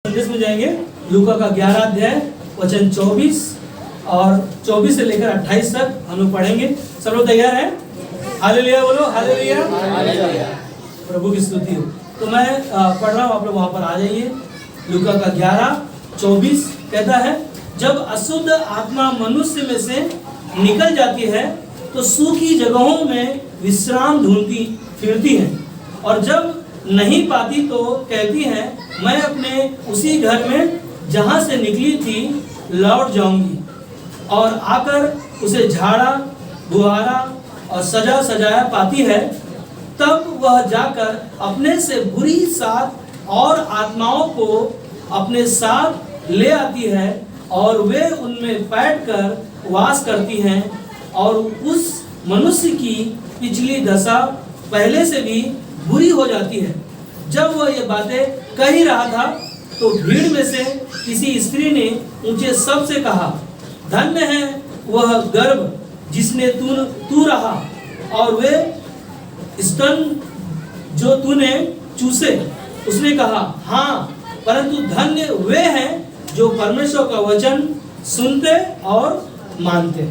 संदेश में जाएंगे। लूका का 11 अध्याय वचन 24 और 24 से लेकर 28 तक हम लोग पढ़ेंगे। सब लोग तैयार हैं? हालेलुया बोलो, हालेलुया। प्रभु की स्तुति हो। तो मैं पढ़ रहा हूँ, आप लोग वहां पर आ जाइए। लूका का 11:24 कहता है, जब अशुद्ध आत्मा मनुष्य में से निकल जाती है तो सूखी जगहों में विश्राम ढूंढती फिरती है, और जब नहीं पाती तो कहती है, मैं अपने उसी घर में जहां से निकली थी लौट जाऊंगी। और आकर उसे झाड़ा बुहारा और सजा सजाया पाती है। तब वह जाकर अपने से बुरी 7 और आत्माओं को अपने साथ ले आती है, और वे उनमें बैठकर वास करती हैं, और उस मनुष्य की पिछली दशा पहले से भी बुरी हो जाती है। जब वह ये बातें कह ही रहा था तो भीड़ में से किसी स्त्री ने ऊंचे शब्द से कहा, धन्य है वह गर्भ जिसने तू रहा और वे स्तन जो तूने चूसे। उसने कहा, हाँ, परंतु धन्य वे हैं जो परमेश्वर का वचन सुनते और मानते।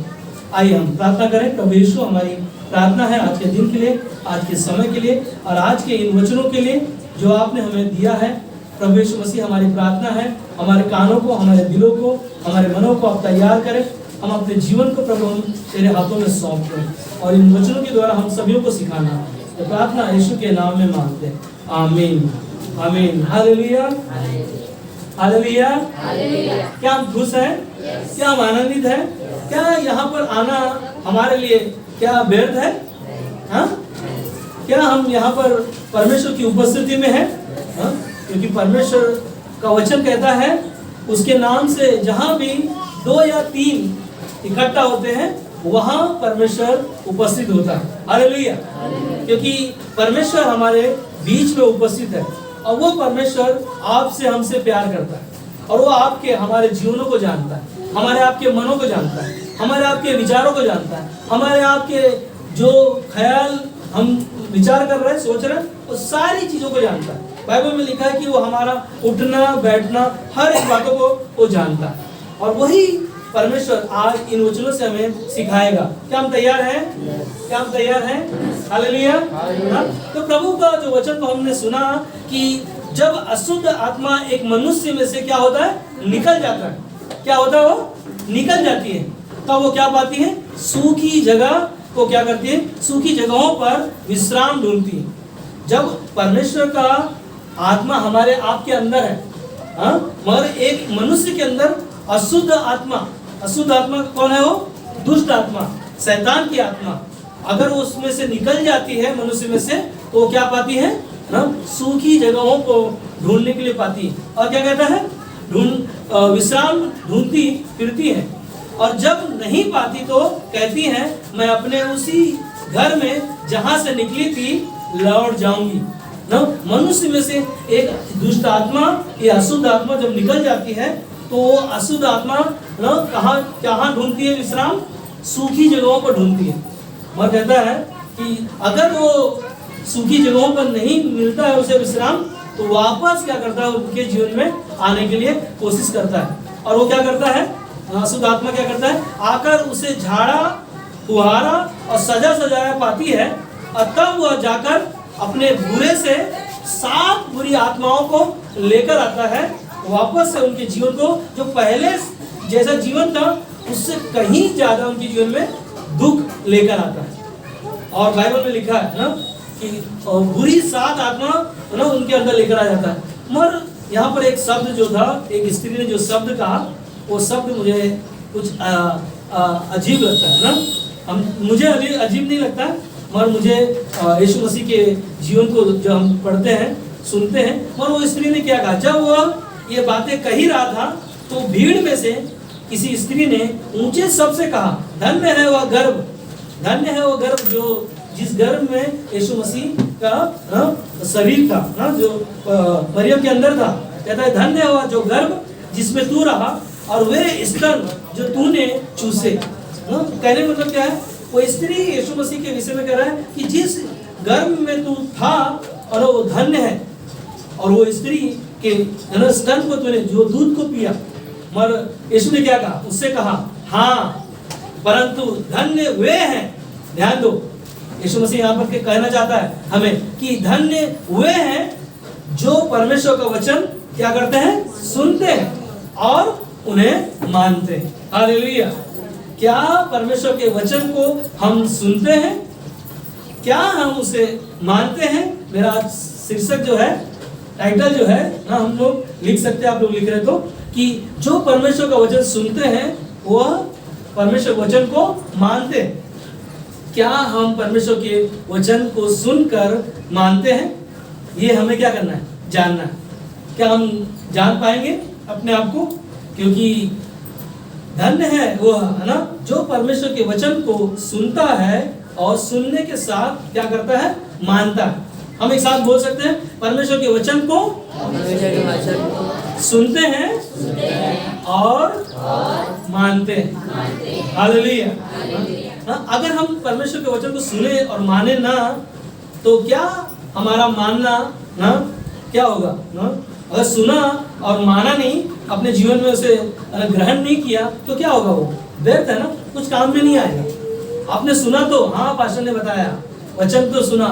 आइए हम प्रार्थना करें। प्रभु यीशु, हमारी प्रार्थना है आज के दिन के लिए, आज के समय के लिए और आज के इन वचनों के लिए जो आपने हमें दिया है। प्रभु यीशु मसीह, हमारी प्रार्थना है, हमारे कानों को, हमारे दिलों को, हमारे मनों को आप तैयार करें। हम अपने जीवन को प्रभु हम तेरे हाथों में सौंप दें और इन वचनों के द्वारा हम सभी को सिखाना। तो प्रार्थना यीशु के नाम में मांगते हैं, आमीन, आमीन। Hallelujah, hallelujah. क्या हम खुश हैं? क्या हम आनंदित हैं? क्या यहाँ पर आना हमारे लिए क्या व्यर्थ है? हाँ? क्या हम यहाँ पर परमेश्वर की उपस्थिति में हैं? हाँ? क्योंकि परमेश्वर का वचन कहता है, उसके नाम से जहाँ भी 2 या 3 इकट्ठा होते हैं वहाँ परमेश्वर उपस्थित होता है। हालेलुया। क्योंकि परमेश्वर हमारे बीच में उपस्थित है, और वो परमेश्वर आपसे हमसे प्यार करता है, और वो आपके हमारे जीवनों को जानता है, हमारे आपके मनों को जानता है, हमारे आपके विचारों को जानता है, हमारे आपके जो ख्याल हम विचार कर रहे हैं, सोच रहे हैं, वो सारी चीजों को जानता है। बाइबल में लिखा है कि वो हमारा उठना बैठना हर एक बातों को वो जानता है, और वही परमेश्वर आज इन वचनों से हमें सिखाएगा। क्या हम तैयार हैं? क्या हम तैयार हैं? हालेलुया। तो प्रभु का जो वचन को हमने सुना कि जब अशुद्ध आत्मा एक मनुष्य में से क्या होता है? निकल जाता है। क्या होता है? वो निकल जाती है। तब वो क्या पाती है? सूखी जगह को क्या करती है? सूखी जगहों पर विश्राम ढूंढती है। जब परमेश्वर का आत्मा हमारे आपके अंदर है, हाँ, मगर एक मनुष्य के अंदर अशुद्ध आत्मा कौन है? वो दुष्ट आत्मा, शैतान की आत्मा, अगर वो उसमें से निकल जाती है मनुष्य में से, तो वो क्या पाती है ना? सूखी जगहों को ढूंढने के लिए पाती है। और क्या कहता है? विश्राम ढूंढती फिरती है, और जब नहीं पाती तो कहती है, मैं अपने उसी घर में जहां से निकली थी लौट जाऊंगी। ना, मनुष्य में से एक दुष्ट आत्मा या अशुद्ध आत्मा जब निकल जाती है तो वो अशुद्ध आत्मा ना कहाँ ढूंढती है विश्राम? सूखी जगहों पर ढूंढती है। और कहता है कि अगर वो सूखी जगहों पर नहीं मिलता है उसे विश्राम, तो वापस क्या करता है? उनके जीवन में आने के लिए कोशिश करता है। और वो क्या करता है? अशुद्ध आत्मा क्या करता है? आकर उसे झाड़ा फुहारा और सजा सजाया पाती है, और तब वह जाकर अपने बुरे से 7 बुरी आत्माओं को लेकर आता है, वापस से उनके जीवन को, जो पहले जैसा जीवन था उससे कहीं ज्यादा उनके जीवन में दुख लेकर आता है। और बाइबल में लिखा है ना कि बुरी 7 आत्मा ना उनके अंदर लेकर आ जाता है। मगर यहाँ पर एक शब्द जो था, एक स्त्री ने जो शब्द कहा, वो शब्द मुझे कुछ अजीब लगता है ना। मुझे अजीब नहीं लगता, मगर मुझे यीशु मसीह के जीवन को जो हम पढ़ते हैं सुनते हैं। मगर वो स्त्री ने क्या कहा? जब वह ये बातें कह ही रहा था तो भीड़ में से किसी स्त्री ने ऊंचे शब्द से कहा, धन्य है वह गर्भ, धन्य है वह गर्भ जो जिस गर्भ में यीशु मसीह का शरीर था ना, जो मरियम के अंदर था। कहता है, धन्य है वह जो गर्भ जिसमें तू रहा और वे स्तन जो तूने चूसे। कहने का मतलब क्या है? वो स्त्री यीशु मसीह के विषय में कह रहा है कि जिस गर्भ में तू था और वो धन्य है, और वो स्त्री कि स्तन को तूने जो दूध को पिया, मगर यीशु ने क्या कहा? उससे कहा हाँ, परंतु धन्य वे हैं। ध्यान दो, यीशु मसीह यहाँ पर कहना चाहता है हमें कि धन्य वे हैं जो परमेश्वर का वचन क्या करते हैं? सुनते हैं और उन्हें मानते हैं। हालेलुया। क्या परमेश्वर के वचन को हम सुनते हैं? क्या हम उसे मानते हैं? मेरा शीर्षक जो है, टाइटल जो है ना, हम लोग लिख सकते हैं, आप लोग लिख रहे तो, कि जो परमेश्वर का वचन सुनते हैं वह परमेश्वर वचन को मानते हैं। क्या हम परमेश्वर के वचन को सुनकर मानते हैं? ये हमें क्या करना है? जानना है। क्या हम जान पाएंगे अपने आप को? क्योंकि धन्य है वो, है ना, जो परमेश्वर के वचन को सुनता है और सुनने के साथ क्या करता है? मानता है। हम एक साथ बोल सकते हैं, परमेश्वर के वचन को सुनते हैं और मानते हैं। हालेलुया। अगर हम परमेश्वर के वचन को सुने और माने ना, तो क्या हमारा मानना ना क्या होगा ना? अगर सुना और माना नहीं, अपने जीवन में उसे ग्रहण नहीं किया, तो क्या होगा? वो व्यर्थ है ना, कुछ काम में नहीं आएगा। आपने सुना तो हाँ, पास्टर ने बताया, वचन तो सुना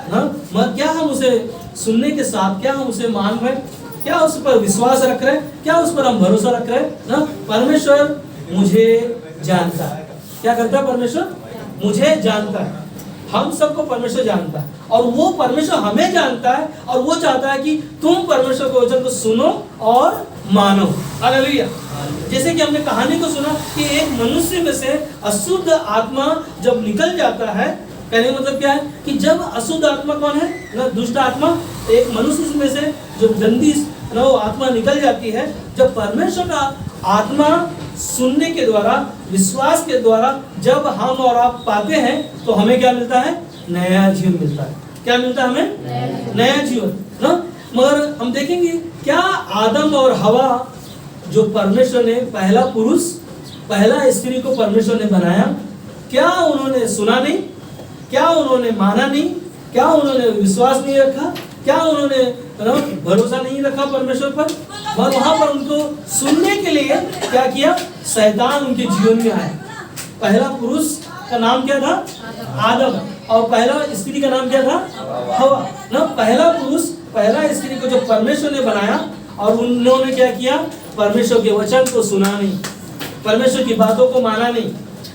ना, मगर क्या हम उसे सुनने के साथ क्या हम उसे मान रहे? क्या उस पर विश्वास रख रहे? क्या उस पर हम भरोसा रख रहे ना? परमेश्वर मुझे जानता है। क्या करता है परमेश्वर? मुझे जानता है। हम सबको परमेश्वर जानता है और वो परमेश्वर हमें जानता है और वो चाहता है कि तुम परमेश्वर के वचन को सुनो और मानो। हालेलुया। जैसे कि हमने कहानी को सुना कि एक मनुष्य में से अशुद्ध आत्मा जब निकल जाता है, कहने का मतलब क्या है कि जब अशुद्ध आत्मा कौन है ना? दुष्ट आत्मा। एक मनुष्य में से जो गंदी ना वो आत्मा निकल जाती है, जब परमेश्वर का आत्मा सुनने के द्वारा, विश्वास के द्वारा जब हम और आप पाते हैं, तो हमें क्या मिलता है? नया जीवन मिलता है। क्या मिलता है हमें? नया जीवन ना। मगर हम देखेंगे क्या आदम और हवा, जो परमेश्वर ने पहला पुरुष पहला स्त्री को परमेश्वर ने बनाया, क्या उन्होंने सुना नहीं? क्या उन्होंने माना नहीं? क्या उन्होंने विश्वास नहीं रखा? क्या उन्होंने भरोसा नहीं रखा परमेश्वर पर? और वहां पर उनको सुनने के लिए क्या किया? शैतान उनके जीवन में आया। पहला पुरुष का नाम क्या था? आदम। और पहला स्त्री का नाम क्या था? हवा ना। पहला पुरुष पहला स्त्री को जो परमेश्वर ने बनाया, और उन्होंने क्या किया? परमेश्वर के वचन को सुना नहीं, परमेश्वर की बातों को माना नहीं,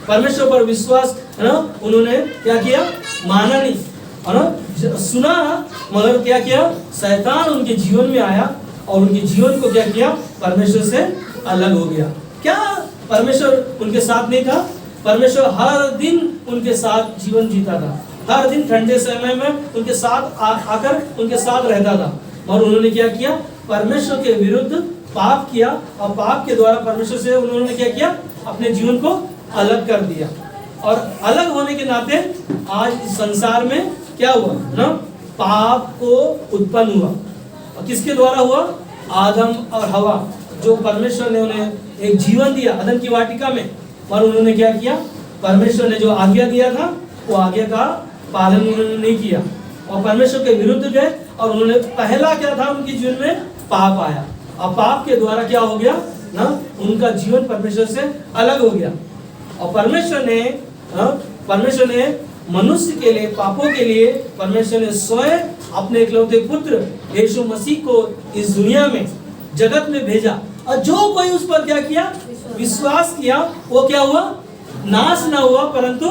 परमेश्वर पर विश्वास है ना, उन्होंने क्या किया? माना नहीं, है ना, सुना, मगर क्या किया? शैतान उनके जीवन में आया और उनके जीवन को क्या किया? परमेश्वर से अलग हो गया। क्या परमेश्वर उनके साथ नहीं था? परमेश्वर हर दिन उनके साथ जीवन जीता था, हर दिन ठंडे समय में उनके साथ आकर उनके साथ रहता था। और उन्होंने क्या किया? परमेश्वर के विरुद्ध पाप किया, और पाप के द्वारा परमेश्वर से उन्होंने क्या किया? अपने जीवन को अलग कर दिया। और अलग होने के नाते आज इस संसार में क्या हुआ ना? पाप को उत्पन्न हुआ। और किसके द्वारा हुआ? आदम और हवा, जो परमेश्वर ने उन्हें एक जीवन दिया अदन की वाटिका में, और उन्होंने क्या किया? परमेश्वर ने जो आज्ञा दिया था वो आज्ञा का पालन उन्होंने नहीं किया और परमेश्वर के विरुद्ध गए। और उन्होंने पहला क्या था? उनके जीवन में पाप आया, और पाप के द्वारा क्या हो गया ना? उनका जीवन परमेश्वर से अलग हो गया। और परमेश्वर ने मनुष्य के लिए, पापों के लिए, परमेश्वर ने स्वयं अपने इकलौते पुत्र यीशु मसीह को इस दुनिया में, जगत में भेजा। और जो कोई उस पर क्या किया? विश्वास किया, वो क्या हुआ? नाश ना हुआ, परंतु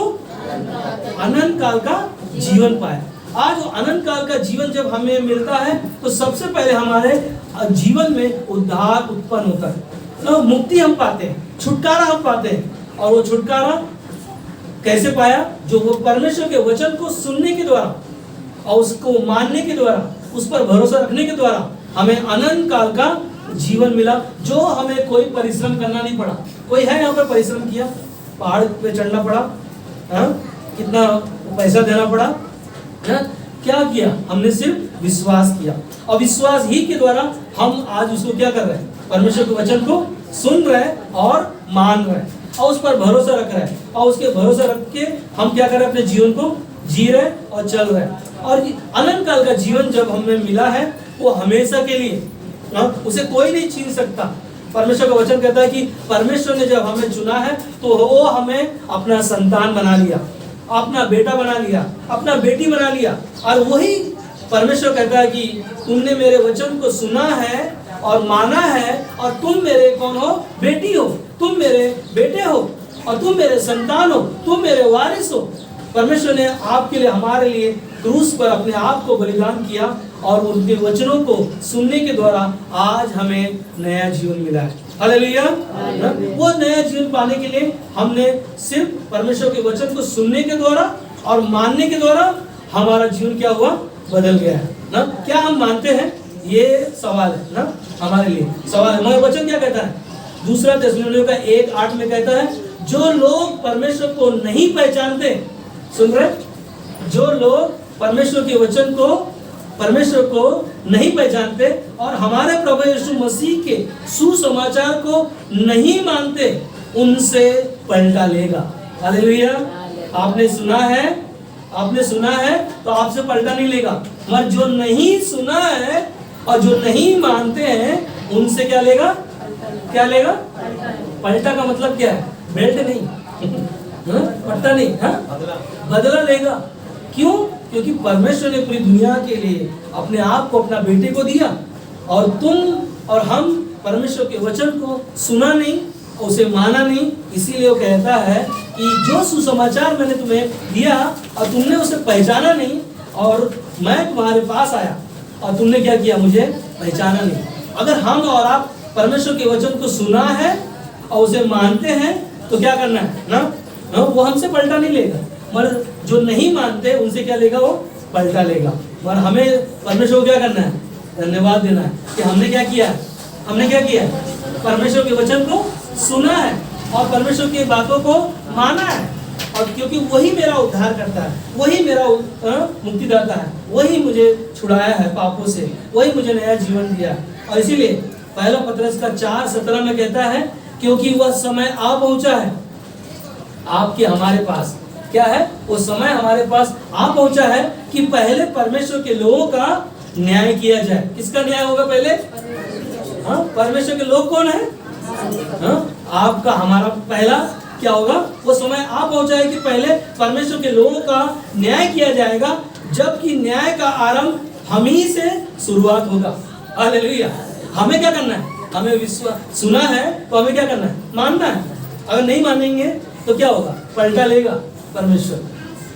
अनंत काल का जीवन पाया। आज वो अनंत काल का जीवन जब हमें मिलता है, तो सबसे पहले हमारे जीवन में उद्धार उत्पन्न होता है, तो मुक्ति हम पाते हैं, छुटकारा हम पाते हैं। और वो छुटकारा कैसे पाया? जो वो परमेश्वर के वचन को सुनने के द्वारा और उसको मानने के द्वारा, उस पर भरोसा रखने के द्वारा हमें अनंत काल का जीवन मिला, जो हमें कोई परिश्रम करना नहीं पड़ा। कोई है यहाँ पर परिश्रम किया? पहाड़ पे चढ़ना पड़ा? कितना पैसा देना पड़ा? क्या किया? हमने सिर्फ विश्वास किया, और विश्वास ही के द्वारा हम आज उसको क्या कर रहे हैं? परमेश्वर के वचन को सुन रहे हैं और मान रहे हैं और उस पर भरोसा रख रहे हैं, और उसके भरोसा रख के हम क्या कर रहे हैं? अपने जीवन को जी रहे और चल रहे हैं। और अनंत काल का जीवन जब हमें मिला है, वो हमेशा के लिए उसे कोई नहीं छीन सकता। परमेश्वर का वचन कहता है कि परमेश्वर ने जब हमें चुना है तो वो हमें अपना संतान बना लिया, अपना बेटा बना लिया, अपना बेटी बना लिया। और वही परमेश्वर कहता है कि तुमने मेरे वचन को सुना है और माना है और तुम मेरे कौन हो? बेटी हो, तुम मेरे बेटे हो और तुम मेरे संतान हो, तुम मेरे वारिस हो। परमेश्वर ने आपके लिए, हमारे लिए क्रूस पर अपने आप को बलिदान किया और उनके वचनों को सुनने के द्वारा आज हमें नया जीवन मिला है। हालेलुया। वो नया जीवन पाने के लिए हमने सिर्फ परमेश्वर के वचन को सुनने के द्वारा और मानने के द्वारा हमारा जीवन क्या हुआ? बदल गया है ना। क्या हम मानते हैं? ये सवाल है ना, हमारे लिए सवाल है। मगर वचन क्या कहता है? दूसरा थिस्सलुनीकियों का 1:8 में कहता है, जो लोग परमेश्वर को नहीं पहचानते, सुन रहे, जो लोग परमेश्वर के वचन को, परमेश्वर को नहीं पहचानते और हमारे प्रभु यीशु मसीह के सुसमाचार को नहीं मानते, उनसे पलटा लेगा। हालेलुया। आपने सुना है, आपने सुना है तो आपसे पलटा नहीं लेगा। मगर जो नहीं सुना है और जो नहीं मानते हैं उनसे क्या लेगा? क्या लेगा? पलटा का मतलब क्या है? बेल्ट नहीं पट्टा नहीं, बदला लेगा। क्यों? क्योंकि परमेश्वर ने पूरी दुनिया के लिए अपने आप को, अपना बेटे को दिया और तुम और हम परमेश्वर के वचन को सुना नहीं, उसे माना नहीं। इसीलिए वो कहता है कि जो सुसमाचार मैंने तुम्हें दिया और तुमने उसे पहचाना नहीं, और मैं तुम्हारे पास आया और तुमने क्या किया? मुझे पहचाना नहीं। अगर हम और आप परमेश्वर के वचन को सुना है और उसे मानते हैं तो क्या करना है ना, वो हमसे पलटा नहीं लेगा। मगर जो नहीं मानते उनसे क्या लेगा? वो पलटा लेगा। मगर हमें परमेश्वर को क्या करना है? धन्यवाद देना है कि हमने क्या किया है? हमने क्या किया है? परमेश्वर के वचन को सुना है और परमेश्वर की बातों को माना है। और क्योंकि वही मेरा उद्धार करता है, वही मेरा मुक्तिदाता है, वही मुझे छुड़ाया है पापों से, वही मुझे नया जीवन दिया। और इसीलिए पहला पतरस का 4:17 में कहता है, क्योंकि वह समय आ पहुंचा है आपके, हमारे पास क्या है? वो समय हमारे पास आ पहुंचा है कि पहले परमेश्वर के लोगों का न्याय किया जाए। किसका न्याय होगा पहले? परमेश्वर के लोग कौन है? आपका, हमारा पहला क्या होगा? वो समय आ पहुंचा है कि पहले परमेश्वर के लोगों का न्याय किया जाएगा, जबकि न्याय का आरंभ हम ही से शुरुआत होगा। हालेलुया। हमें क्या करना है? हमें विश्वास, सुना है तो हमें क्या करना है? मानना है। अगर नहीं मानेंगे तो क्या होगा? पलटा लेगा परमेश्वर।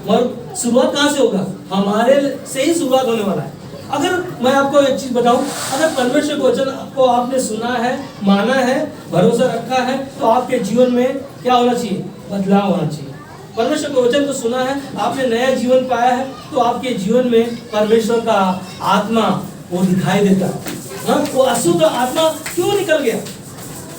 और शुरुआत कहाँ से होगा? हमारे से ही शुरुआत होने वाला है। अगर मैं आपको एक चीज बताऊं, अगर परमेश्वर के वचन को आपने सुना है, माना है, भरोसा रखा है, तो आपके जीवन में क्या होना चाहिए? बदलाव होना चाहिए। परमेश्वर के वचन को सुना है, आपने नया जीवन पाया है, तो आपके जीवन में परमेश्वर का आत्मा वो दिखाई देता है। वो अशुद्ध आत्मा क्यों निकल गया?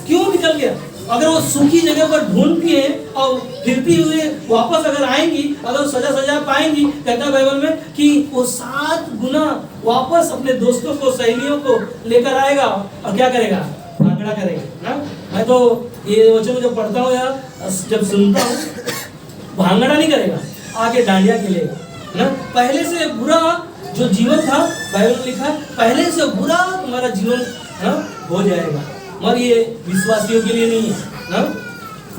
क्यों निकल गया? अगर वो सूखी जगह पर ढूंढती है और फिरती हुई वापस अगर आएंगी, अगर सजा पाएंगी, कहता है बाइबल में कि वो 7 गुना वापस अपने दोस्तों को, सहेलियों को लेकर आएगा और क्या करेगा? भांगड़ा करेगा ना। मैं तो ये वचन जब पढ़ता हूँ या जब सुनता हूँ, भांगड़ा नहीं करेगा, आके डांडिया खेलेगा ना। पहले से बुरा जो जीवन था, बाइबल में लिखा है पहले से बुरा तुम्हारा जीवन हो जाएगा। मगर ये विश्वासियों के लिए नहीं है ना,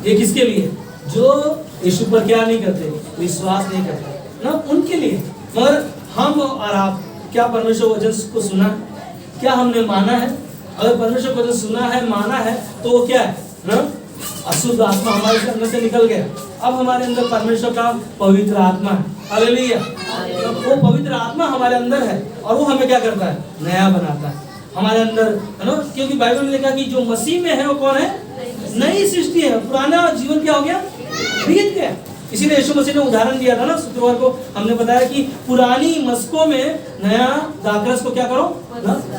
ये किसके लिए? जो यीशु पर क्या नहीं करते? विश्वास नहीं करते ना, उनके लिए। मगर हम और आप क्या परमेश्वर वचन को सुना? क्या हमने माना है? अगर परमेश्वर वचन सुना है, माना है, तो वो क्या है ना? अशुद्ध आत्मा हमारे अंदर से निकल गया। अब हमारे अंदर परमेश्वर का पवित्र आत्मा है। हालेलुया। वो पवित्र आत्मा हमारे अंदर है और वो हमें क्या करता है? नया बनाता है हमारे अंदर, है ना। क्योंकि बाइबल में लिखा कि जो मसीह में है वो कौन है? नई सृष्टि है। पुराना जीवन क्या हो गया? बीत गया। इसीलिए यीशु मसीह ने उदाहरण दिया था ना, शुक्रवार को हमने बताया कि पुरानी मस्कों में नया दाखरस को क्या करो?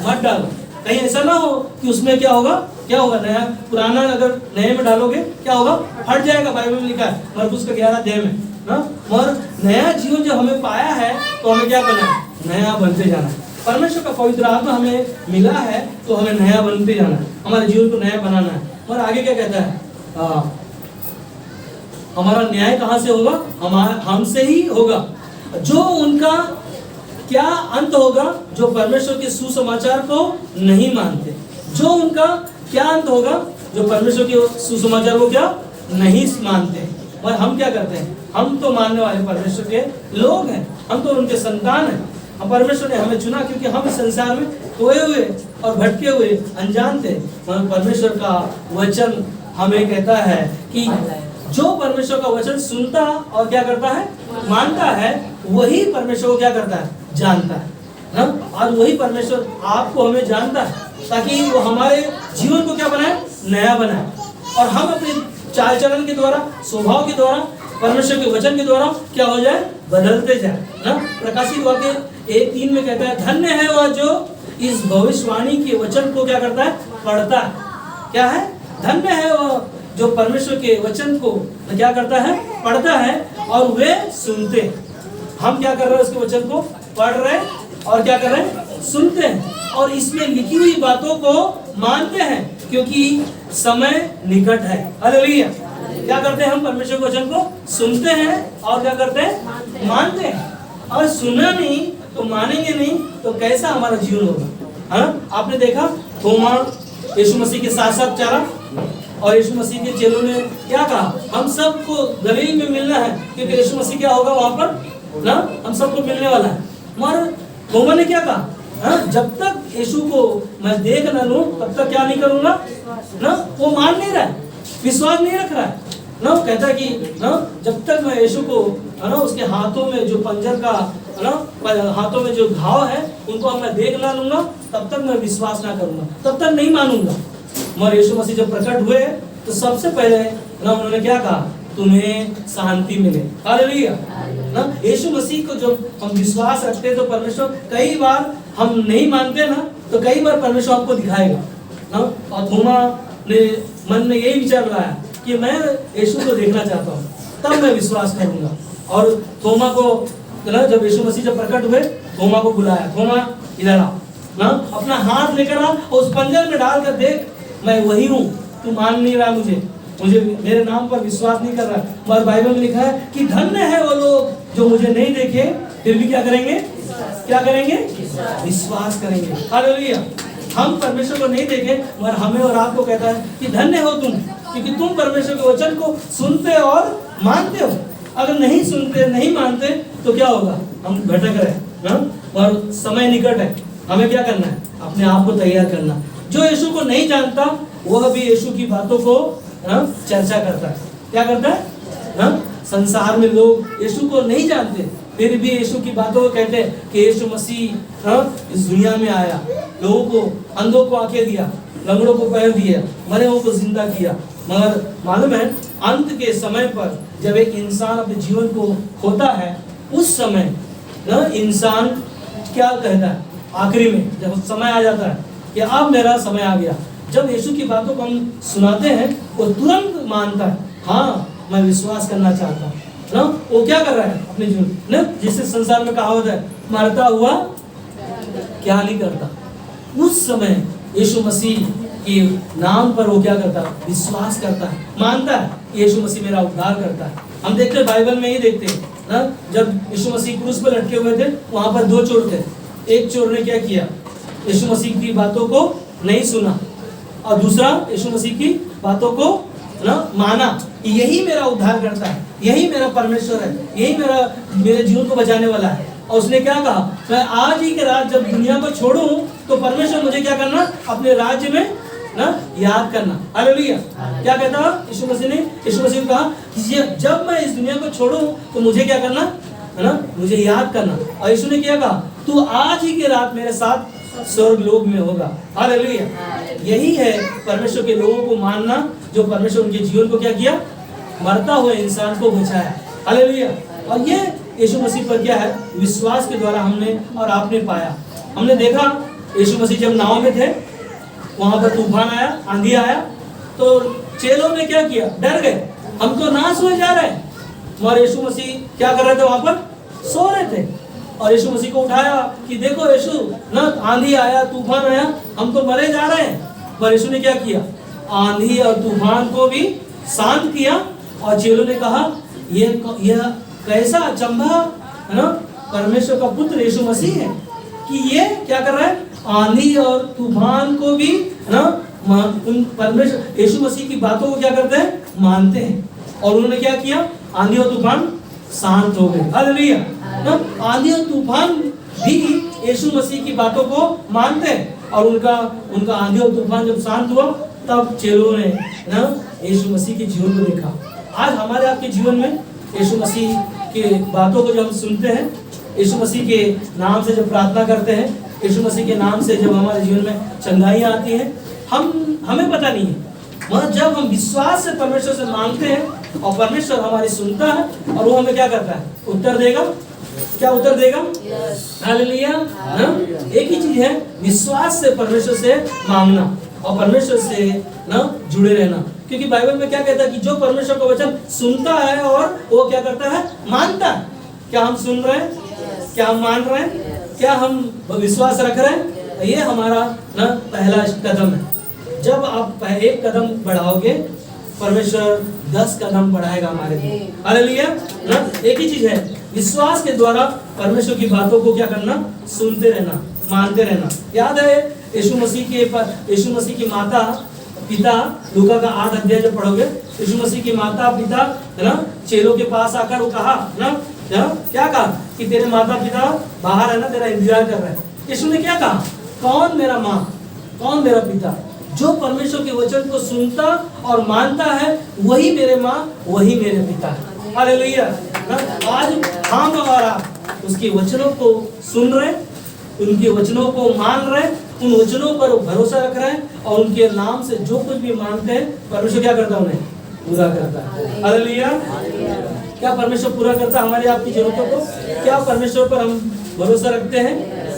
मत डालो। कहीं ऐसा ना हो कि उसमें क्या होगा? क्या होगा? नया, पुराना अगर नए में डालोगे क्या होगा? फट जाएगा। बाइबल में लिखा है मरकुस का 11 अध्याय में ना। और नया जीवन जब हमें पाया है तो हमें क्या करना है? नया बनते जाना है। परमेश्वर का पवित्र आत्मा हमें मिला है तो हमें नया बनते जाना है, हमारे जीवन को नया बनाना है। और आगे क्या कहता है? हमारा न्याय कहाँ से होगा? हमसे ही होगा। जो उनका क्या अंत होगा जो परमेश्वर के सुसमाचार को नहीं मानते? जो उनका क्या अंत होगा जो परमेश्वर के सुसमाचार को क्या नहीं मानते? और हम क्या करते हैं? हम तो मानने वाले परमेश्वर के लोग हैं, हम तो उनके संतान हैं। हम परमेश्वर ने हमें चुना क्योंकि हम इस संसार में खोए हुए और भटके हुए अनजान थे। परमेश्वर का वचन हमें कहता है कि जो परमेश्वर का वचन सुनता और क्या करता है, मानता है, वही परमेश्वर को क्या करता है, जानता है ना। और वही परमेश्वर आपको हमें जानता है ताकि वो हमारे जीवन को क्या बनाए, नया बनाए, और हम अपने चाल चलन के द्वारा, स्वभाव के द्वारा, परमेश्वर के वचन के द्वारा क्या हो जाए, बदलते जाए ना। प्रकाशित वाक्य 1:3 में कहता है, धन्य है वह जो इस भविष्यवाणी के वचन को क्या करता है, पढ़ता है। क्या है? धन्य है वह जो परमेश्वर के वचन को क्या करता है, पढ़ता है और वे सुनते हैं। हम क्या कर रहे हैं, उसके वचन को पढ़ रहे हैं और क्या कर रहे हैं, सुनते हैं, और इसमें लिखी हुई बातों को मानते हैं क्योंकि समय निकट है। हालेलुया। क्या करते हैं हम? परमेश्वर के वचन को सुनते हैं और क्या करते हैं, मानते हैं। और सुना नहीं तो मानेंगे नहीं तो कैसा हमारा जीवन होगा? हाँ, आपने देखा थोमा यीशु मसीह के साथ साथ चला और यीशु मसीह के चेलों ने क्या कहा, हम सबको गलील में मिलना है क्योंकि यीशु मसीह क्या होगा वहां पर ना, हम सबको मिलने वाला है। मगर थोमा ने क्या कहा, हाँ, जब तक यीशु को मैं देख न लूं तब तक क्या नहीं करूंगा ना। वो मान नहीं रहा है, विश्वास नहीं रख रहा है ना। वो कहता है कि ना, जब तक मैं यीशु को है ना, उसके हाथों में जो पंजर का है ना, हाथों में जो घाव है उनको मैं देख ना लूंगा तब तक मैं विश्वास ना करूंगा, तब तक नहीं मानूंगा। मगर यीशु मसीह जब प्रकट हुए तो सबसे पहले ना उन्होंने क्या कहा, तुम्हें शांति मिले। हालेलुया ना। यीशु मसीह को जब हम विश्वास रखते हैं तो परमेश्वर, कई बार हम नहीं मानते ना तो कई बार परमेश्वर आपको दिखाएगा ना। और थोमा ने मन में यही विचार रहा है कि मैं यीशु को देखना चाहता हूँ, तब मैं विश्वास करूंगा। और थोमा को ना, जब यीशु मसीह जब प्रकट हुए, थोमा को बुलाया, थोमा इधर आ ना, अपना हाथ लेकर आ और उस पंजर में डालकर देख, मैं वही हूँ। तू मान नहीं रहा मुझे मेरे नाम पर विश्वास नहीं कर रहा। मगर बाइबल में लिखा है कि धन्य है वो लोग जो मुझे नहीं देखे फिर भी क्या करेंगे, क्या करेंगे, विश्वास करेंगे। हालेलुया। हम परमेश्वर को नहीं देखे मगर हमें और आपको कहता है कि धन्य हो तुम, क्योंकि तुम परमेश्वर के वचन को सुनते और मानते हो। अगर नहीं सुनते, नहीं मानते तो क्या होगा, हम भटक रहे हैं। और समय निकट है, हमें क्या करना है, अपने आप को तैयार करना। जो यीशु को नहीं जानता वह भी यीशु की बातों को चर्चा करता है। क्या करता है? संसार में लोग यीशु को नहीं जानते फिर भी यीशु की बातों को कहते हैं कि यीशु मसीह इस दुनिया में आया, लोगों को, अंधों को आंखें दिया, लंगड़ों को पैर दिया, मरे हुओं को जिंदा किया। मगर मालूम है, अंत के समय पर जब एक इंसान अपने जीवन को खोता है, उस समय इंसान क्या कहता है, आखिरी में जब समय आ जाता है कि अब मेरा समय आ गया, जब यीशु की बातों को हम सुनाते हैं वो तुरंत मानता है, हाँ मैं विश्वास करना चाहता हूँ ना। वो क्या कर रहा है अपने जीवन ना, जिससे संसार में कहा होता है, मरता हुआ क्या नहीं करता। उस समय यीशु मसीह के नाम पर वो क्या करता है, विश्वास करता है, मानता है यीशु मसीह मेरा उद्धार करता है। हम देखते हैं बाइबल में ही देखते हैं ना, जब यीशु मसीह क्रूस पर लटके हुए थे वहां पर दो चोर थे। एक चोर ने क्या किया, यीशु मसीह की बातों को नहीं सुना, और दूसरा यीशु मसीह की बातों को ना माना, यही मेरा उद्धार करता है, यही मेरा परमेश्वर है, यही मेरे जीवन को बचाने वाला है। और उसने क्या कहा, मैं आज ही के रात जब दुनिया को छोड़ूं तो परमेश्वर मुझे क्या करना, अपने राज्य में ना याद करना। हालेलुया। क्या कहता यीशु मसीह ने, यीशु मसीह ने कहा जब मैं इस दुनिया को छोड़ूं तो मुझे क्या करना है ना, मुझे याद करना। और यीशु ने क्या कहा, तू आज ही की रात मेरे साथ स्वर्ग लोक में होगा। हालेलुया। यही है परमेश्वर के लोगों को मानना, जो परमेश्वर उनके जीवन को क्या किया, मरता हुए इंसान को बचाया। हालेलुया। और ये यीशु मसीह पर क्या है, विश्वास के द्वारा हमने और आपने पाया। हमने देखा यीशु मसीह जब नाव में थे, वहां पर तूफान आया, आंधी आया, तो चेलों ने क्या किया, डर गए, हम तो नाश हो जा रहे हैं। मगर यीशु मसीह क्या कर रहे थे, वहां पर सो रहे थे। और यीशु मसीह को उठाया कि देखो यीशु ना, आंधी आया, तूफान आया, हम तो मरे जा रहे हैं। पर यीशु ने क्या किया, आंधी और तूफान को भी शांत किया। और चेलों ने कहा यह कैसा अचंभा है ना, परमेश्वर का पुत्र यीशु मसीह है कि ये क्या कर रहा है, आंधी और तूफान को भी ना उन परमेश्वर यीशु मसीह की बातों को क्या करते हैं, मानते हैं। और उन्होंने क्या किया, आंधी और तूफान शांत हो गए। हालेलुया। ना आंधी और तूफान भी यीशु मसीह की बातों को मानते हैं। और उनका आंधी और तूफान जब शांत हुआ तब चेलों ने ना यीशु मसीह के जीवन को देखा। आज हमारे आपके जीवन में यीशु मसीह के बातों को जब हम सुनते हैं, यीशु मसीह के नाम से जब प्रार्थना करते हैं, यीशु मसीह के नाम से जब हमारे जीवन में चंगाइयाँ आती हैं, हमें पता नहीं है, मगर जब हम विश्वास से परमेश्वर से मांगते हैं और परमेश्वर हमारी सुनता है और वो हमें क्या करता है, उत्तर देगा। क्या उत्तर देगा? हालेलुया। एक ही चीज है, विश्वास से परमेश्वर से मांगना और परमेश्वर से ना जुड़े रहना। क्योंकि बाइबल में क्या कहता है कि जो परमेश्वर का वचन सुनता है और वो क्या करता है, मानता है। क्या हम सुन रहे हैं? क्या हम मान रहे हैं? क्या हम विश्वास रख रहे हैं? ये हमारा ना पहला कदम है। जब आप एक कदम बढ़ाओगे, परमेश्वर 10 कदम बढ़ाएगा हमारे लिए। हालेलुया। ना एक ही चीज है, विश्वास के द्वारा परमेश्वर की बातों को क्या करना, सुनते रहना, मानते रहना। याद है यीशु मसीह की माता पिता, लूका का 8 अध्याय जब पढ़ोगे, यीशु मसीह की माता पिता है ना चेलों के पास आकर वो कहा ना, क्या कहा कि तेरे माता पिता बाहर है ना, तेरा इंतजार कर रहे हैं। यीशु ने क्या कहा, कौन मेरा माँ, कौन मेरा पिता? जो परमेश्वर के वचन को सुनता और मानता है वही मेरे माँ, वही मेरे पिता है। हालेलुया। आज हम और आप उसके वचनों को सुन रहे, उनके वचनों को मान रहे, उन वचनों पर भरोसा रख रहे हैं और उनके नाम से जो कुछ भी मांगते हैं परमेश्वर क्या करता है, उन्हें पूरा करता है। हालेलुया। क्या परमेश्वर पूरा करता है हमारी आपकी जरूरतों को? क्या परमेश्वर पर हम भरोसा रखते हैं?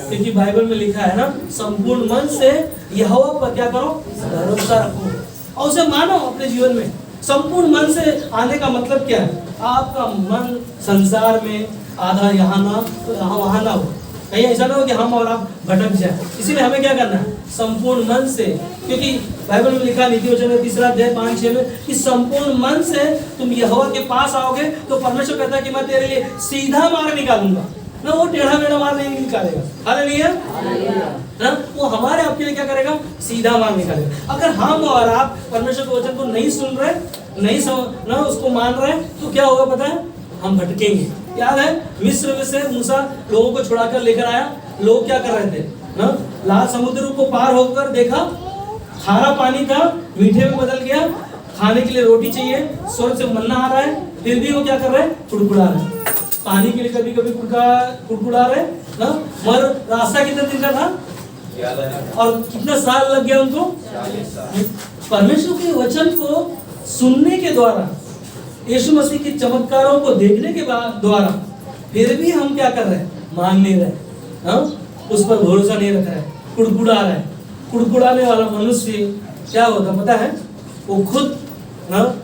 क्योंकि बाइबल में लिखा है ना, संपूर्ण मन से यहोवा पर क्या करो, भरोसा रखो और उसे मानो अपने जीवन में। संपूर्ण मन से आने का मतलब क्या है? आपका मन संसार में आधा यहाँ ना वहाँ ना हो, कहीं ऐसा ना हो कि हम और आप भटक जाए। इसीलिए हमें क्या करना है, संपूर्ण मन से। क्योंकि बाइबल में लिखा नीति वचन में 3 अध्याय 5-6 में कि संपूर्ण मन से तुम यहोवा के पास आओगे तो परमेश्वर कहता है कि मैं तेरे लिए सीधा मार्ग निकालूंगा ना, वो टेढ़ा मेढ़ा मार्ग नहीं निकालेगा। हालेलुया। ना वो हमारे आपके लिए क्या करेगा, सीधा मार्ग निकालेगा। अगर हम और आप परमेश्वर के वचन को नहीं सुन रहे, नहीं ना उसको मान रहे, तो क्या होगा पता है, हम भटकेंगे। याद है मिस्र में से मूसा लोगों को छुड़ाकर लेकर आया, लोग क्या कर रहे थे ना, लाल समुद्र को पार होकर देखा, खारा पानी था मीठे में बदल गया, खाने के लिए रोटी चाहिए, स्वर्ग से मन्ना आ रहा है, फिर भी वो क्या कर रहे हैं, कुड़कुड़ा रहे हैं। पानी के लिए कभी कभी कुड़कुड़ा रहे ना। मगर रास्ता कितने दिन का था और कितना साल लग गया उनको? परमेश्वर के वचन को सुनने के द्वारा, यीशु मसीह के चमत्कारों को देखने के द्वारा, फिर भी हम क्या कर रहे हैं, मान नहीं रहे, हाँ? उस पर भरोसा नहीं रख रहे, कुड़कुड़ा रहे। कुड़कुड़ाने वाला मनुष्य क्या होता पता है, वो खुद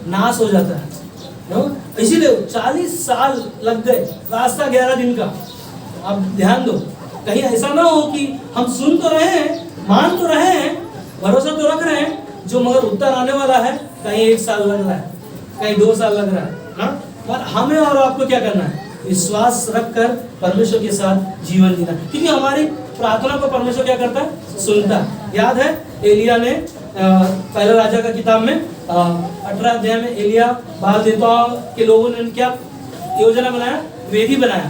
नाश हो जाता है। इसीलिए 40 साल लग गए, रास्ता 11 दिन का। अब ध्यान दो, कहीं ऐसा ना हो कि हम सुन तो रहे हैं, मान तो रहे हैं, भरोसा तो रख रहे हैं, जो मगर उत्तर आने वाला है कहीं 1 साल लग रहा है, कहीं 2 साल लग रहा है ना। पर हमें और आपको क्या करना है, विश्वास रखकर परमेश्वर के साथ जीवन जीना। क्योंकि हमारी प्रार्थना को परमेश्वर क्या करता है, सुनता है। याद है एलिया ने पहला राजा का किताब में 18 अध्याय में एलिया बाल देवताओं के लोगों ने क्या योजना बनाया, वेदी बनाया,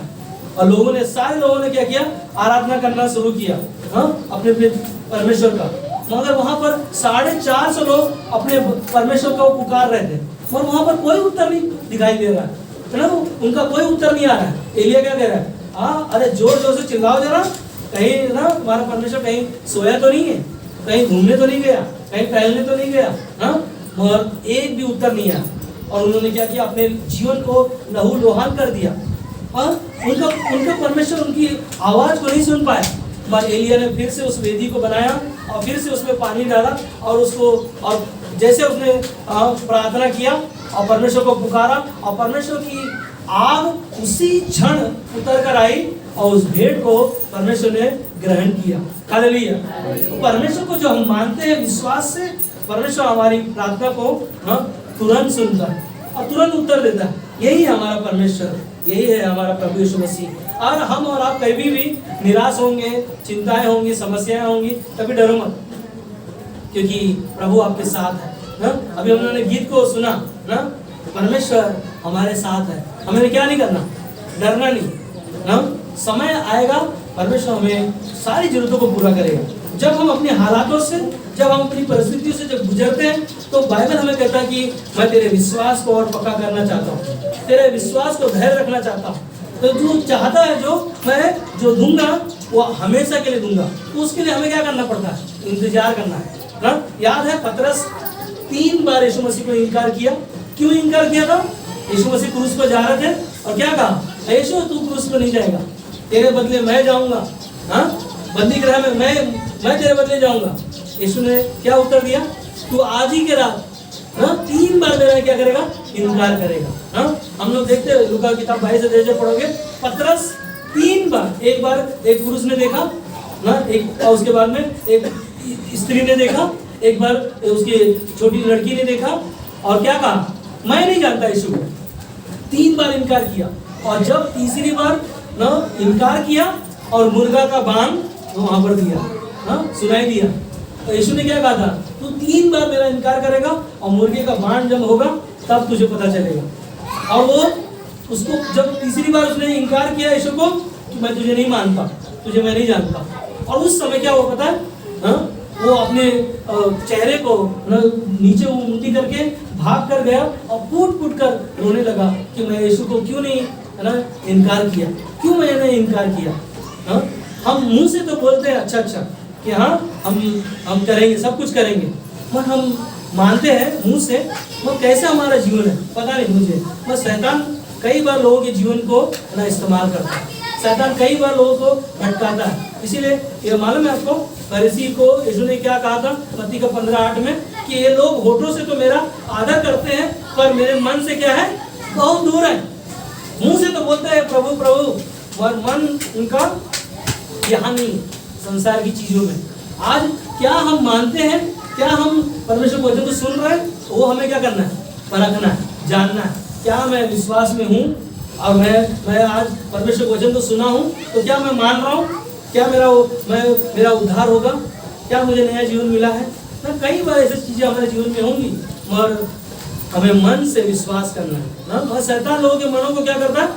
और लोगों ने, सारे लोगों ने क्या किया, आराधना करना शुरू किया, हाँ, अपने परमेश्वर का। मगर वहां पर 450 लोग अपने परमेश्वर को पुकार रहे थे, और वहां पर कोई उत्तर नहीं दिखाई दे रहा है ना, उनका कोई उत्तर नहीं आ रहा है। एलिया क्या कह रहा है, हाँ अरे जोर जोर से चिल्लाओ जरा, कहीं ना हमारा परमेश्वर कहीं सोया तो नहीं है, कहीं घूमने तो नहीं गया, कहीं टहलने तो नहीं गया, हाँ? मगर एक भी उत्तर नहीं आया। और उन्होंने क्या किया, अपने जीवन को लहू लोहान कर दिया। और उनका परमेश्वर उनकी आवाज को नहीं सुन पाया। पर एलिया ने फिर से उस वेदी को बनाया और फिर से उसमें पानी डाला और उसको, और जैसे उसने प्रार्थना किया और परमेश्वर को पुकारा, और परमेश्वर की आग उसी क्षण उतर कर आई और उस भेड़ को परमेश्वर ने ग्रहण किया। हालेलुया। परमेश्वर को जो हम मानते हैं विश्वास से, परमेश्वर हमारी प्रार्थना को तुरंत सुनता है और तुरंत उत्तर देता है। यही हमारा परमेश्वर, यही है हमारा प्रभु यीशु मसीह। और हम और आप कभी भी निराश होंगे, चिंताएं होंगी, समस्याएं होंगी, कभी डरो मत, क्योंकि प्रभु आपके साथ है ना। अभी हम लोगों ने गीत को सुना ना, परमेश्वर हमारे साथ है, हमें क्या नहीं करना, डरना नहीं ना। समय आएगा परमेश्वर हमें सारी जरूरतों को पूरा करेगा। जब हम अपने हालातों से, जब हम अपनी परिस्थितियों से जब गुजरते हैं, तो बाइबल हमें कहता है कि मैं तेरे विश्वास को और पक्का करना चाहता हूँ, तेरे विश्वास को धैर्य रखना चाहता हूँ। तो जो चाहता है, जो मैं जो दूंगा वो हमेशा के लिए दूंगा, तो उसके लिए हमें क्या करना पड़ता है, इंतजार करना है ना। याद है पतरस 3 बार यीशु मसीह को इनकार किया। क्यों इनकार किया था? यीशु मसीह क्रूस पर जा रहे थे और क्या कहा, यीशु तू क्रूस पर नहीं जाएगा, तेरे बदले मैं जाऊंगा, हाँ बंदी गृह में मैं तेरे बदले जाऊंगा। यीशु ने क्या उत्तर दिया, तू आज ही के रात ना 3 बार मेरा क्या करेगा, इनकार करेगा। हाँ हम लोग देखते हैं लूका किताब 22 पढ़ोगे, पतरस 3 बार, एक बार एक पुरुष ने देखा ना, एक और उसके बाद में एक स्त्री ने देखा, एक बार उसकी छोटी लड़की ने देखा और क्या कहा, मैं नहीं जानता यीशु को। 3 बार इनकार किया और जब तीसरी बार ना इनकार किया और मुर्गा का बांग वहां पर दिया, हाँ सुनाई दिया, तो यीशु ने क्या कहा था, तू 3 बार मेरा इनकार करेगा और मुर्गे का बाण जब होगा तब तुझे पता चलेगा। और वो उसको जब तीसरी बार उसने इनकार किया यीशु को कि मैं तुझे नहीं मानता, तुझे मैं नहीं जानता, और उस समय क्या हुआ पता है, हाँ वो अपने चेहरे को नीचे उल्टी करके भाग कर गया और फूट कर रोने लगा कि मैं यीशु को क्यों नहीं है ना इनकार किया, क्यों मैंने इनकार किया। हाँ हम मुंह से तो बोलते हैं अच्छा कि हाँ हम करेंगे, सब कुछ करेंगे, पर हम मानते हैं मुंह से, वो कैसे हमारा जीवन है पता नहीं मुझे। बस शैतान कई बार लोगों के जीवन को ना इस्तेमाल करता है, शैतान कई बार लोगों को भटकाता है। इसीलिए ये मालूम है आपको, फरीसी को यीशु ने क्या कहा था मत्ती का 15:8 में, कि ये लोग होठों से तो मेरा आदर करते हैं पर मेरे मन से क्या है, बहुत दूर है। मुंह से तो बोलते हैं प्रभु प्रभु, और मन उनका यहाँ नहीं, संसार की चीजों में। आज क्या हम मानते हैं, क्या हम परमेश्वर के वचन को सुन रहे हैं, वो हमें क्या करना है, परखना है, जानना है, क्या मैं विश्वास में हूँ और मैं आज परमेश्वर के वचन को सुना हूँ, तो क्या मैं मान रहा हूँ, क्या मेरा उद्धार होगा, क्या मुझे नया जीवन मिला है ना। कई बार ऐसी चीजें हमारे जीवन में होंगी, मगर हमें मन से विश्वास करना है ना। और शैतान लोगों के मनों को क्या करता है,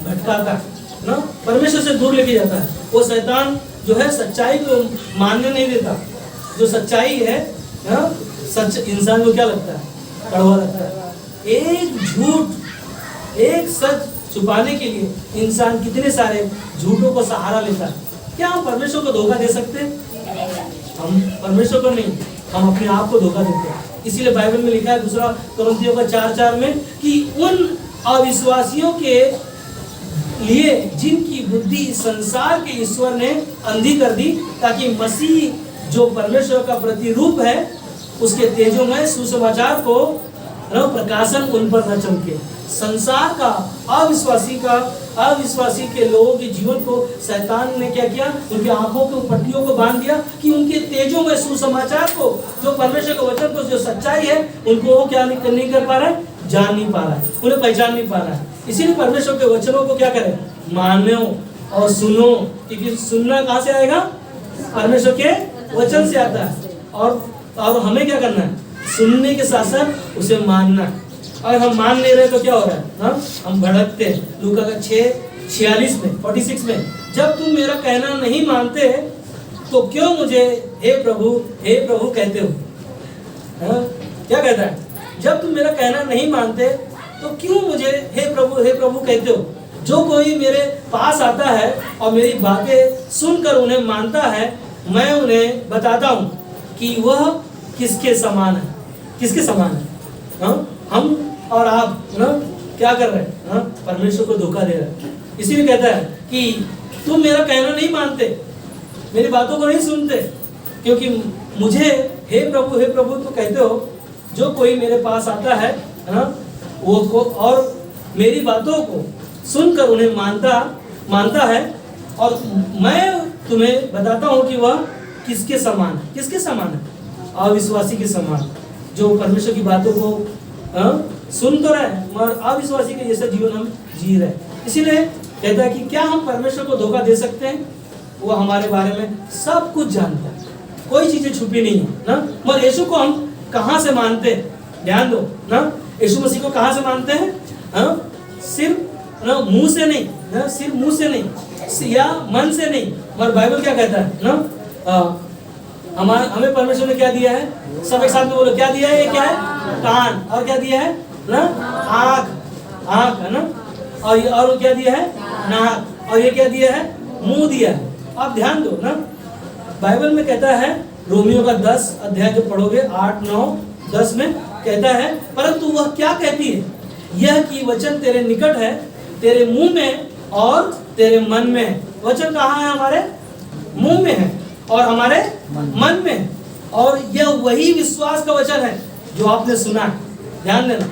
भटकाता है ना, परमेश्वर से दूर लेके जाता है। वो शैतान जो है सच्चाई को मानने नहीं देता। जो सच्चाई है ना, सच इंसान को क्या लगता है, कड़वा लगता है। एक झूठ, एक सच छुपाने के लिए इंसान कितने सारे झूठों को सहारा लेता है। क्या हम परमेश्वर को धोखा दे सकते हैं? हम परमेश्वर को नहीं, हम अपने आप को धोखा देते हैं। इसीलिए बाइबल में लिखा है 2 कोरिन्थियों का 4:4 में कि उन अविश्वासियों के लिए जिनकी बुद्धि संसार के ईश्वर ने अंधी कर दी, ताकि मसीह जो परमेश्वर का प्रतिरूप है उसके तेजोमय सुसमाचार को प्रकाशन उन पर न चमके। संसार का अविश्वासी के लोगों के जीवन को शैतान ने क्या किया, उनकी आंखों के पट्टियों को बांध दिया कि उनके तेजों में सुसमाचार को, जो परमेश्वर के वचन को, जो सच्चाई है, उनको वो क्या नहीं कर पा रहा है, जान नहीं पा रहा है, उन्हें पहचान नहीं पा रहा है। इसीलिए परमेश्वर के वचनों को क्या करें, मानो और सुनो, क्योंकि सुनना कहाँ से आएगा, परमेश्वर के वचन से आता है। और हमें क्या करना है, सुनने के साथ साथ उसे मानना है। अगर हम मान नहीं रहे तो क्या हो रहा है, हाँ हम भटकते हैं। लूका का 6:46 में 46 में, जब तुम मेरा कहना नहीं मानते तो क्यों मुझे हे प्रभु कहते हो। हाँ? क्या कहता है, जब तुम मेरा कहना नहीं मानते तो क्यों मुझे हे प्रभु कहते हो। जो कोई मेरे पास आता है और मेरी बातें सुनकर उन्हें मानता है, मैं उन्हें बताता हूँ कि वह किसके समान है, किसके समान है। हाँ? हम और आप ना क्या कर रहे हैं, हाँ? परमेश्वर को धोखा दे रहे हैं। इसीलिए कहता है कि तुम मेरा कहना नहीं मानते, मेरी बातों को नहीं सुनते, क्योंकि मुझे हे प्रभु तो कहते हो। जो कोई मेरे पास आता है, हाँ? वो को और मेरी बातों को सुनकर उन्हें मानता है, और मैं तुम्हें बताता हूँ कि वह किसके समान है। किसके समान है, अविश्वासी के समान, जो परमेश्वर की बातों को सुन तो रहे मगर अविश्वासी के जैसा जीवन हम जी रहे। इसीलिए कहता है कि क्या हम परमेश्वर को धोखा दे सकते हैं? वो हमारे बारे में सब कुछ जानता है, कोई चीजें छुपी नहीं है ना। मगर यीशु को हम कहाँ से मानते हैं? ध्यान दो ना, यीशु मसीह को कहाँ से मानते हैं? सिर्फ ना मुंह से नहीं ना, सिर्फ मुंह से नहीं या मन से नहीं, मगर बाइबल क्या कहता है ना, हमें परमेश्वर ने क्या दिया है? सब एक साथ में बोलो, क्या दिया है? ये क्या है? कान। और क्या दिया है ना? आँख है ना। और क्या दिया है? नाक। और ये क्या दिया है? मुंह दिया है। आप ध्यान दो ना, बाइबल में कहता है, रोमियो का 10 अध्याय जो पढ़ोगे 8, 9, 10 में कहता है, परंतु वह क्या कहती है? यह कि वचन तेरे निकट है, तेरे मुंह में और तेरे मन में है। वचन कहाँ है? हमारे मुंह में है और हमारे मन में है। और यह वही विश्वास का वचन है जो आपने सुना है। ध्यान देना,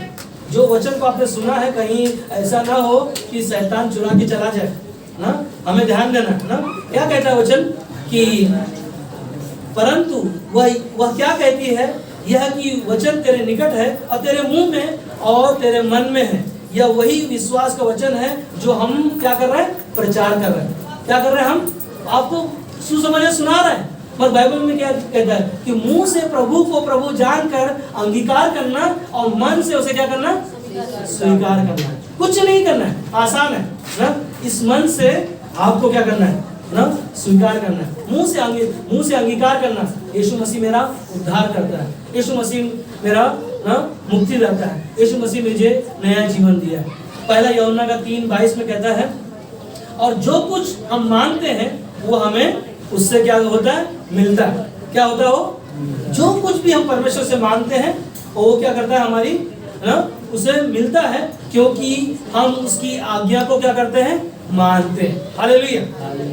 जो वचन को आपने सुना है, कहीं ऐसा ना हो कि शैतान चुरा के चला जाए ना। हमें ध्यान देना ना, क्या कहता है वचन कि परंतु वह क्या कहती है? यह कि वचन तेरे निकट है और तेरे मुंह में और तेरे मन में है। यह वही विश्वास का वचन है जो हम क्या कर रहे हैं? प्रचार कर रहे हैं। क्या कर रहे हैं? हम आपको सुसमाचार सुना रहे हैं। पर बाइबल में क्या कहता है कि मुंह से प्रभु को प्रभु जानकर अंगीकार करना और मन से उसे क्या करना? स्वीकार करना। कुछ नहीं करना है, आसान है ना। इस मन से आपको क्या करना है ना? स्वीकार करना है। मुंह से अंगीकार करना, यीशु मसीह मेरा उद्धार करता है, यीशु मसीह मेरा ना मुक्ति देता है, यीशु मसीह मुझे नया जीवन दिया है। पहला यूहन्ना का 3:22 में कहता है, और जो कुछ हम मानते हैं वो हमें उससे क्या होता है? मिलता है। क्या होता है वो? जो कुछ भी हम परमेश्वर से मानते हैं वो क्या करता है? हमारी ना उसे मिलता है, क्योंकि हम उसकी आज्ञा को क्या करते हैं? मानते हैं। हालेलुया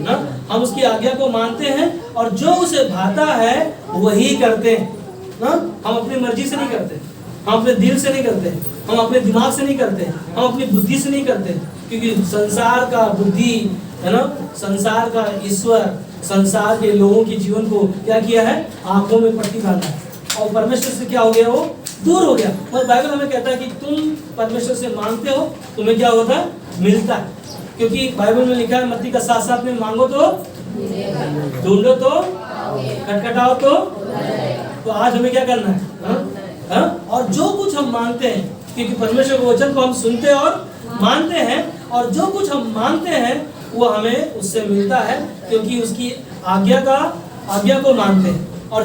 ना, हम उसकी आज्ञा को मानते हैं और जो उसे भाता है वही करते हैं ना। हम अपनी मर्जी से नहीं करते, हम अपने दिल से नहीं करते, हम अपने दिमाग से नहीं करते, हम अपनी बुद्धि से नहीं करते, क्योंकि संसार का बुद्धि है ना, संसार का ईश्वर संसार के लोगों के जीवन को क्या किया है? आंखों में पट्टी बांधा है और परमेश्वर से क्या हो गया? वो दूर हो गया। और बाइबल हमें कहता है कि तुम परमेश्वर से मांगते हो, तुम्हें क्या होता है? मिलता है। क्योंकि बाइबल में लिखा है मत्ती का 7:7 में, मांगो तो ढूंढो तो खटखटाओ तो आज हमें क्या करना है? और जो कुछ हम मांगते हैं, क्योंकि परमेश्वर के वचन को हम सुनते और मानते हैं, और जो कुछ हम मांगते हैं वो हमें उससे मिलता है, क्योंकि उसकी आज्ञा को मानते हैं। और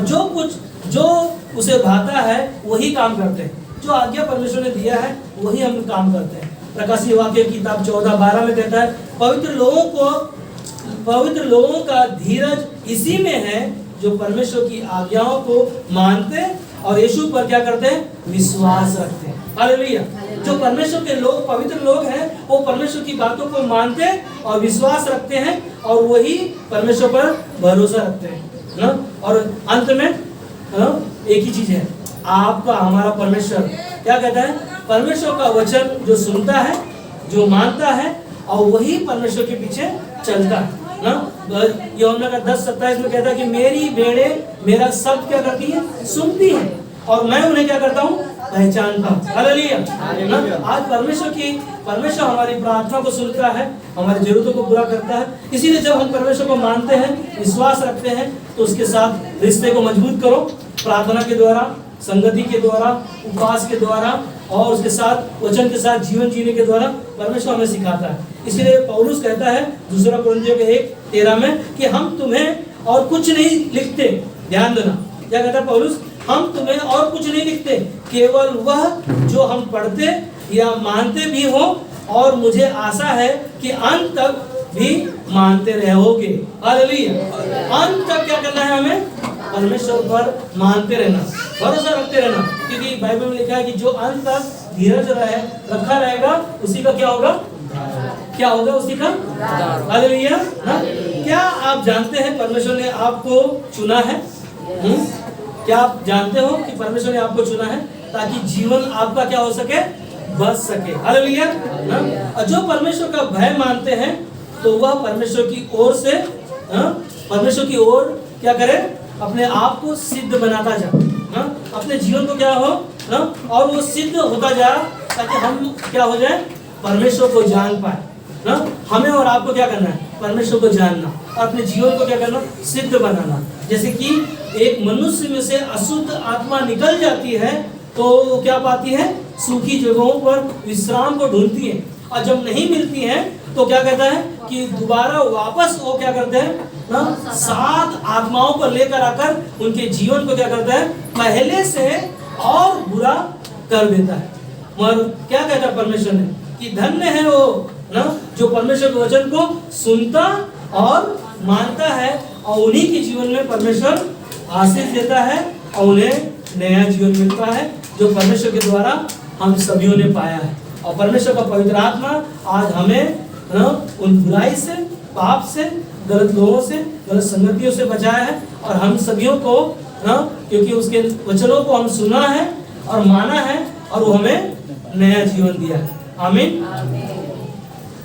जो उसे भाता है वही काम करते हैं। जो आज्ञा परमेश्वर ने दिया है वही हम काम करते हैं। प्रकाशित वाक्य की किताब 14:12 में कहता है, पवित्र लोगों का धीरज इसी में है जो परमेश्वर की आज्ञाओं को मानते और यीशु पर क्या करते हैं? विश्वास रखते हैं। हालेलुया। जो परमेश्वर के लोग, पवित्र लोग हैं, वो परमेश्वर की बातों को मानते और विश्वास रखते हैं और वही परमेश्वर पर भरोसा रखते हैं ना। और अंत में एक ही चीज है, आपका हमारा परमेश्वर क्या कहता है? परमेश्वर का वचन जो सुनता है, जो मानता है और वही परमेश्वर के पीछे चलता है ना। यूहन्ना का 10:27 में कहता है कि मेरी भेड़ें मेरा शब्द क्या करती है? सुनती है और मैं उन्हें क्या करता हूँ? पहचानता हूँ। हालेलुया। आज परमेश्वर हमारी प्रार्थना को सुनता है, हमारी जरूरतों को पूरा करता है। इसीलिए जब हम परमेश्वर को मानते हैं, विश्वास रखते हैं, तो उसके साथ रिश्ते को मजबूत करो, प्रार्थना के द्वारा, संगति के द्वारा, उपवास के द्वारा और उसके साथ वचन के साथ जीवन जीने के द्वारा परमेश्वर हमें सिखाता है। इसलिए पौलुस कहता है 2 कुरिन्थियों के 1:13 में कि हम तुम्हें और कुछ नहीं लिखते। ध्यान देना, क्या कहता है पौलुस? हम तुम्हें और कुछ नहीं लिखते, केवल वह जो हम पढ़ते या मानते भी हो, और मुझे आशा है कि अंत तक भी मानते रहोगे। हालेलुया। अंत तक क्या करना है? हमें परमेश्वर पर मानते रहना, भरोसा रखते रहना, क्योंकि बाइबल में लिखा है कि जो अंत तक धीरज रखा रहेगा उसी का क्या होगा? क्या होगा? उसी का। हालेलुया। क्या आप जानते हैं परमेश्वर ने आपको चुना है? क्या आप जानते हो कि परमेश्वर ने आपको चुना है ताकि जीवन आपका क्या हो सके? बच सके। हालेलुया। और जो परमेश्वर का भय मानते हैं तो वह परमेश्वर की ओर से परमेश्वर की ओर क्या करे? अपने आप को सिद्ध बनाता जा, अपने जीवन को क्या हो और वो सिद्ध होता जा, ताकि हम क्या हो जाए? परमेश्वर को जान पाए। ना हमें और आपको क्या करना है? परमेश्वर को जानना और अपने जीवन को क्या करना? सिद्ध बनाना। जैसे कि एक मनुष्य में से अशुद्ध आत्मा निकल जाती है तो वो क्या पाती है? सूखी जगहों पर विश्राम को ढूंढती है, और जब नहीं मिलती है तो क्या कहता है कि दोबारा वापस वो क्या करते हैं ना, 7 आत्माओं को लेकर आकर उनके जीवन को क्या करता है? पहले से और बुरा कर देता है। मगर क्या कहता है परमेश्वर ने कि धन्य है वो ना जो परमेश्वर के वचन को सुनता और मानता है, और उन्हीं के जीवन में परमेश्वर आशीष देता है और उन्हें नया जीवन मिलता है, जो परमेश्वर के द्वारा हम सभी ने पाया है। और परमेश्वर का पवित्र आत्मा आज हमें ना उन बुराई से, पाप से, गलत लोगों से, गलत संगतियों से बचाया है, और हम सभी को ना क्योंकि उसके वचनों को हम सुना है और माना है, और वो हमें नया जीवन दिया है। आमीन।